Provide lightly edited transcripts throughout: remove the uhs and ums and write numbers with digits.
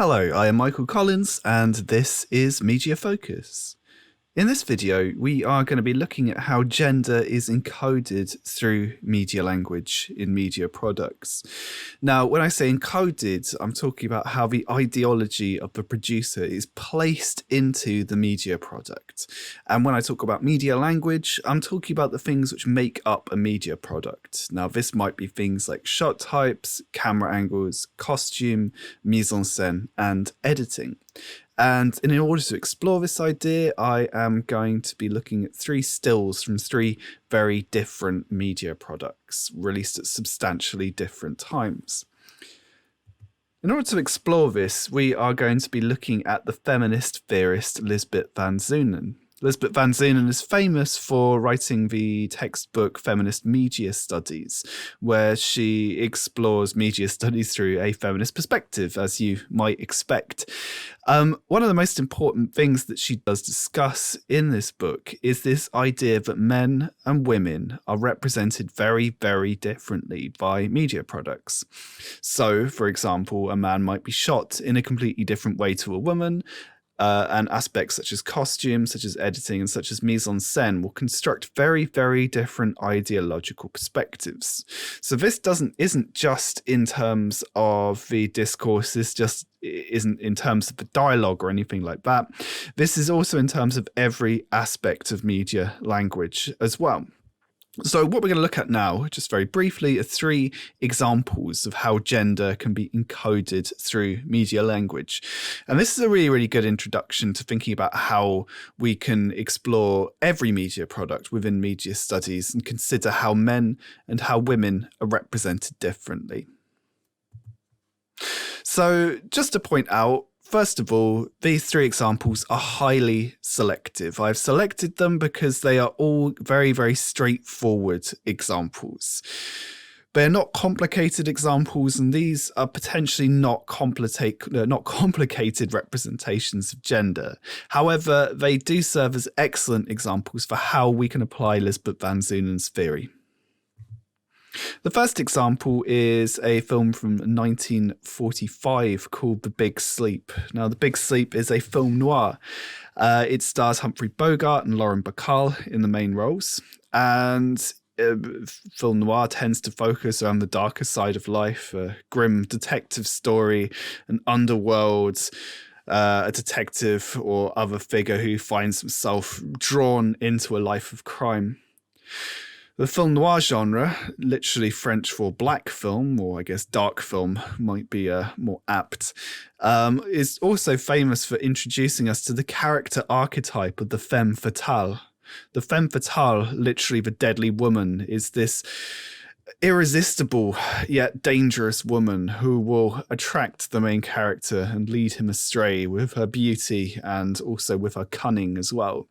Hello, I am Michael Collins, and this is Media Focus. In this video, we are going to be looking at how gender is encoded through media language in media products. Now, when I say encoded, I'm talking about how the ideology of the producer is placed into the media product. And when I talk about media language, I'm talking about the things which make up a media product. Now, this might be things like shot types, camera angles, costume, mise-en-scene, and editing. And in order to explore this idea, I am going to be looking at three stills from three very different media products released at substantially different times. In order to explore this, we are going to be looking at the feminist theorist Liesbet van Zoonen. Liesbet van Zoonen is famous for writing the textbook Feminist Media Studies, where she explores media studies through a feminist perspective, as you might expect. One of the most important things that she does discuss in this book is this idea that men and women are represented very, very differently by media products. So, for example, a man might be shot in a completely different way to a woman, and aspects such as costume, such as editing, and such as mise-en-scene will construct very, very different ideological perspectives. So this isn't just in terms of the discourse, this just isn't in terms of the dialogue or anything like that. This is also in terms of every aspect of media language as well. So what we're going to look at now, just very briefly, are three examples of how gender can be encoded through media language. And this is a really, really good introduction to thinking about how we can explore every media product within media studies and consider how men and how women are represented differently. So just to point out, first of all, these three examples are highly selective. I've selected them because they are all very, very straightforward examples. They're not complicated examples, and these are potentially not complicated representations of gender. However, they do serve as excellent examples for how we can apply Liesbet van Zoonen's theory. The first example is a film from 1945 called The Big Sleep. Now, The Big Sleep is a film noir. It stars Humphrey Bogart and Lauren Bacall in the main roles. And film noir tends to focus around the darker side of life, a grim detective story, an underworld, a detective or other figure who finds himself drawn into a life of crime. The film noir genre, literally French for black film, or I guess dark film might be more apt, is also famous for introducing us to the character archetype of the femme fatale. The femme fatale, literally the deadly woman, is this irresistible yet dangerous woman who will attract the main character and lead him astray with her beauty and also with her cunning as well.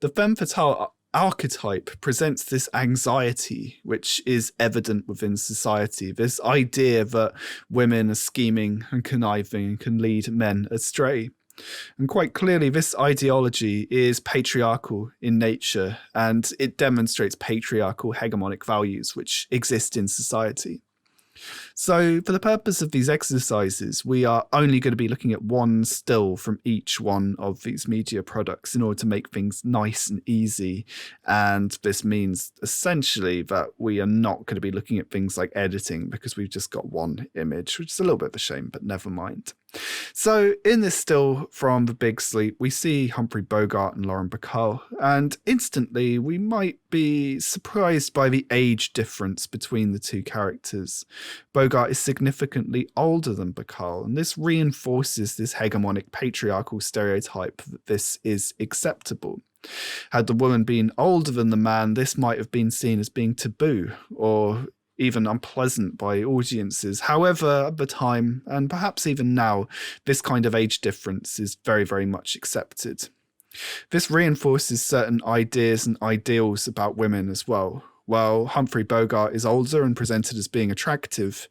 The femme fatale archetype presents this anxiety which is evident within society, this idea that women are scheming and conniving and can lead men astray. And quite clearly this ideology is patriarchal in nature, and it demonstrates patriarchal hegemonic values which exist in society. So for the purpose of these exercises, we are only going to be looking at one still from each one of these media products in order to make things nice and easy. And this means essentially that we are not going to be looking at things like editing because we've just got one image, which is a little bit of a shame, but never mind. So in this still from The Big Sleep, we see Humphrey Bogart and Lauren Bacall, and instantly we might be surprised by the age difference between the two characters. Bogart is significantly older than Bacall, and this reinforces this hegemonic patriarchal stereotype that this is acceptable. Had the woman been older than the man, this might have been seen as being taboo or even unpleasant by audiences. However, at the time, and perhaps even now, this kind of age difference is very, very much accepted. This reinforces certain ideas and ideals about women as well. While Humphrey Bogart is older and presented as being attractive,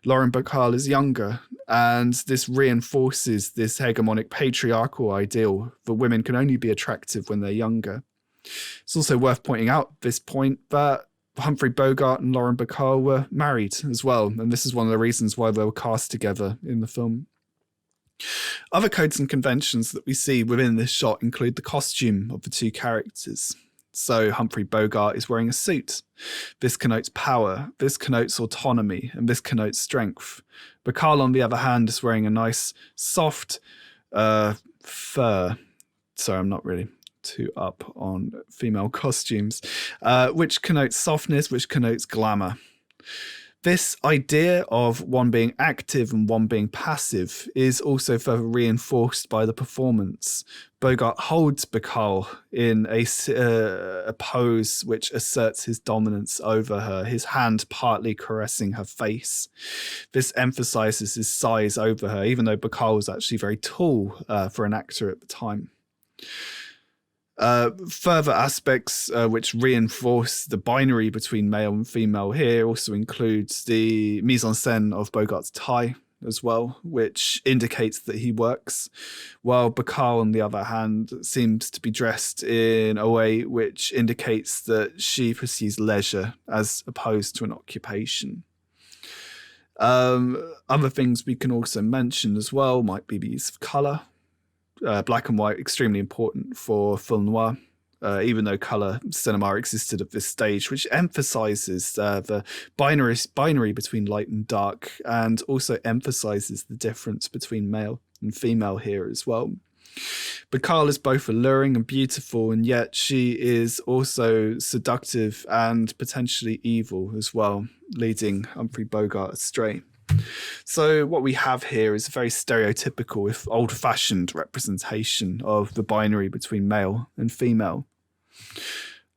Lauren Bacall is younger, and this reinforces this hegemonic patriarchal ideal that women can only be attractive when they're younger. It's also worth pointing out at this point that Humphrey Bogart and Lauren Bacall were married as well, and this is one of the reasons why they were cast together in the film. Other codes and conventions that we see within this shot include the costume of the two characters. So Humphrey Bogart is wearing a suit. This connotes power, this connotes autonomy, and this connotes strength. Bacall, on the other hand, is wearing a nice, soft fur. Sorry, I'm not really too up on female costumes, which connotes softness, which connotes glamour. This idea of one being active and one being passive is also further reinforced by the performance. Bogart holds Bacall in a pose which asserts his dominance over her, his hand partly caressing her face. This emphasizes his size over her, even though Bacall was actually very tall for an actor at the time. Further aspects which reinforce the binary between male and female here also includes the mise-en-scene of Bogart's tie as well, which indicates that he works, while Bacall, on the other hand, seems to be dressed in a way which indicates that she pursues leisure as opposed to an occupation. Other things we can also mention as well might be the use of colour. Black and white, extremely important for film noir, even though colour cinema existed at this stage, which emphasises the binary between light and dark, and also emphasises the difference between male and female here as well. Bacall is both alluring and beautiful, and yet she is also seductive and potentially evil as well, leading Humphrey Bogart astray. So what we have here is a very stereotypical, if old-fashioned, representation of the binary between male and female.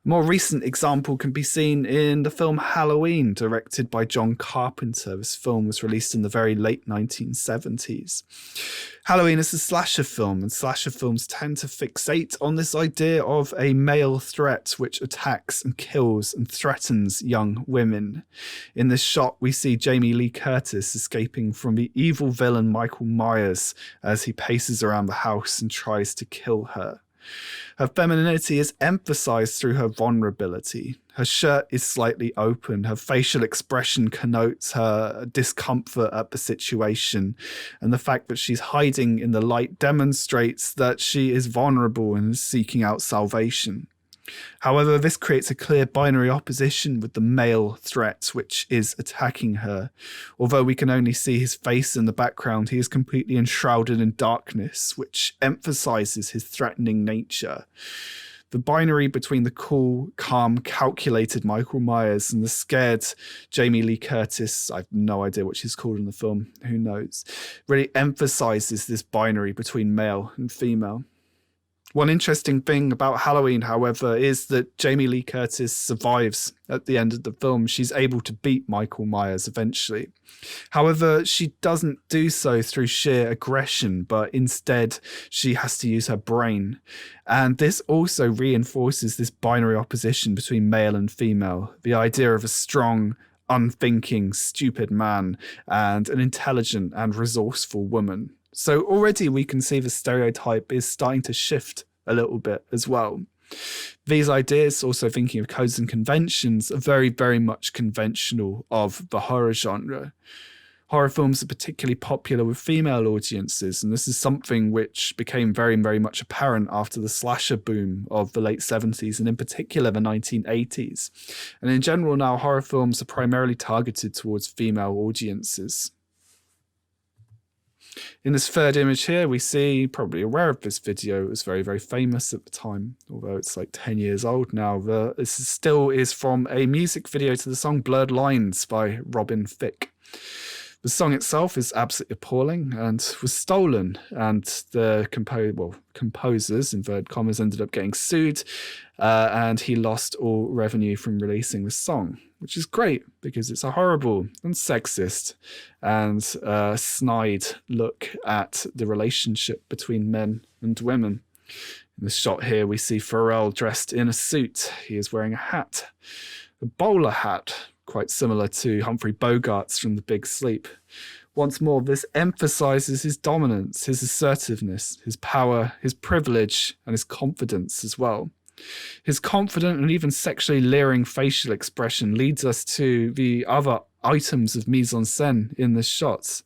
A more recent example can be seen in the film Halloween, directed by John Carpenter. This film was released in the very late 1970s. Halloween is a slasher film, and slasher films tend to fixate on this idea of a male threat which attacks and kills and threatens young women. In this shot, we see Jamie Lee Curtis escaping from the evil villain Michael Myers as he paces around the house and tries to kill her. Her femininity is emphasized through her vulnerability. Her shirt is slightly open. Her facial expression connotes her discomfort at the situation. And the fact that she's hiding in the light demonstrates that she is vulnerable and is seeking out salvation. However, this creates a clear binary opposition with the male threat which is attacking her. Although we can only see his face in the background, he is completely enshrouded in darkness, which emphasizes his threatening nature. The binary between the cool, calm, calculated Michael Myers and the scared Jamie Lee Curtis, I have no idea what she's called in the film, who knows, really emphasizes this binary between male and female. One interesting thing about Halloween, however, is that Jamie Lee Curtis survives at the end of the film. She's able to beat Michael Myers eventually. However, she doesn't do so through sheer aggression, but instead she has to use her brain. And this also reinforces this binary opposition between male and female, the idea of a strong, unthinking, stupid man and an intelligent and resourceful woman. So already we can see the stereotype is starting to shift a little bit as well. These ideas, also thinking of codes and conventions, are very, very much conventional of the horror genre. Horror films are particularly popular with female audiences, and this is something which became very, very much apparent after the slasher boom of the late 70s, and in particular the 1980s. And in general now, horror films are primarily targeted towards female audiences. In this third image here, we see, probably aware of this video, it was very, very famous at the time, although it's like 10 years old now. This still is from a music video to the song Blurred Lines by Robin Thicke. The song itself is absolutely appalling and was stolen, and the composers, inverted commas, ended up getting sued, and he lost all revenue from releasing the song, which is great because it's a horrible and sexist and snide look at the relationship between men and women. In this shot here, we see Pharrell dressed in a suit. He is wearing a hat, a bowler hat, quite similar to Humphrey Bogart's from The Big Sleep. Once more, this emphasizes his dominance, his assertiveness, his power, his privilege, and his confidence as well. His confident and even sexually leering facial expression leads us to the other items of mise-en-scene in the shots.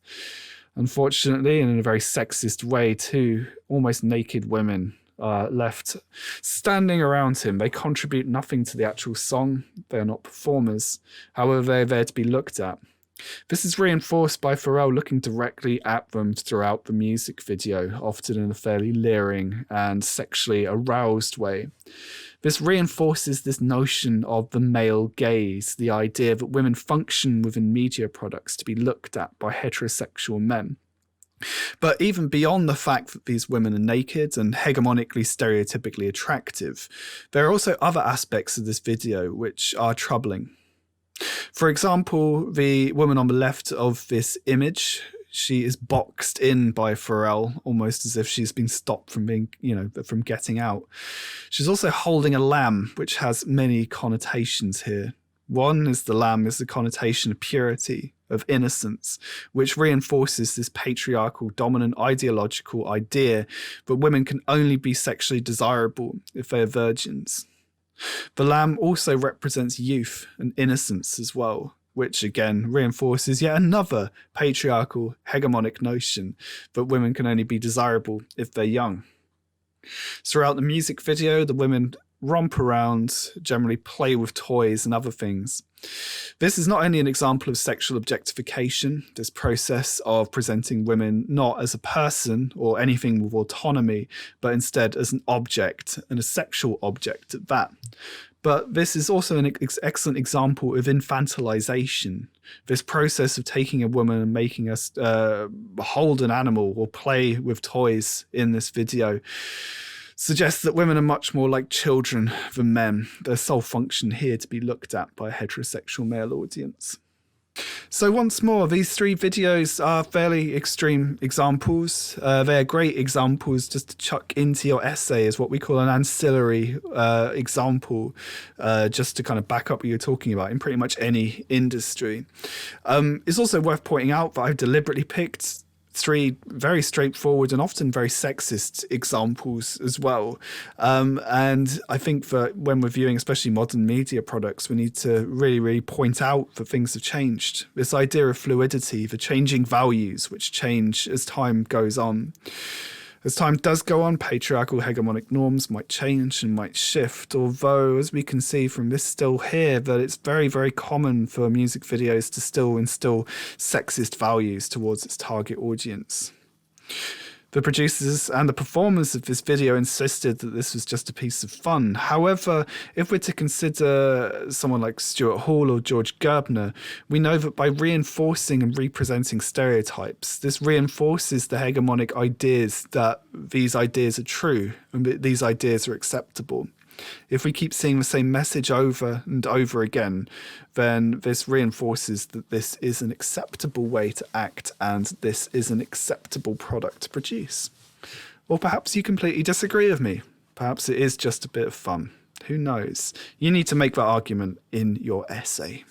Unfortunately, and in a very sexist way too, almost naked women are left standing around him. They contribute nothing to the actual song. They are not performers. However, they're there to be looked at. This is reinforced by Pharrell looking directly at them throughout the music video, often in a fairly leering and sexually aroused way. This reinforces this notion of the male gaze, the idea that women function within media products to be looked at by heterosexual men. But even beyond the fact that these women are naked and hegemonically stereotypically attractive, there are also other aspects of this video which are troubling. For example, the woman on the left of this image, she is boxed in by Pharrell, almost as if she's been stopped from being, from getting out. She's also holding a lamb, which has many connotations here. One is the lamb is the connotation of purity, of innocence, which reinforces this patriarchal, dominant, ideological idea that women can only be sexually desirable if they are virgins. The lamb also represents youth and innocence as well, which again reinforces yet another patriarchal, hegemonic notion that women can only be desirable if they're young. Throughout the music video, the women romp around, generally play with toys and other things. This is not only an example of sexual objectification, this process of presenting women not as a person or anything with autonomy, but instead as an object, and a sexual object at that. But this is also an excellent example of infantilization, this process of taking a woman and making us hold an animal or play with toys in this video suggests that women are much more like children than men. Their sole function here to be looked at by a heterosexual male audience. So once more, these three videos are fairly extreme examples. They are great examples just to chuck into your essay as what we call an ancillary example, just to kind of back up what you're talking about in pretty much any industry. It's also worth pointing out that I've deliberately picked three very straightforward and often very sexist examples as well. And I think that when we're viewing especially modern media products, we need to really, really point out that things have changed. This idea of fluidity, the changing values which change as time goes on. As time does go on, patriarchal hegemonic norms might change and might shift, although, as we can see from this still here, that it's very, very common for music videos to still instill sexist values towards its target audience. The producers and the performers of this video insisted that this was just a piece of fun. However, if we're to consider someone like Stuart Hall or George Gerbner, we know that by reinforcing and representing stereotypes, this reinforces the hegemonic ideas that these ideas are true and that these ideas are acceptable. If we keep seeing the same message over and over again, then this reinforces that this is an acceptable way to act and this is an acceptable product to produce. Or perhaps you completely disagree with me. Perhaps it is just a bit of fun. Who knows? You need to make that argument in your essay.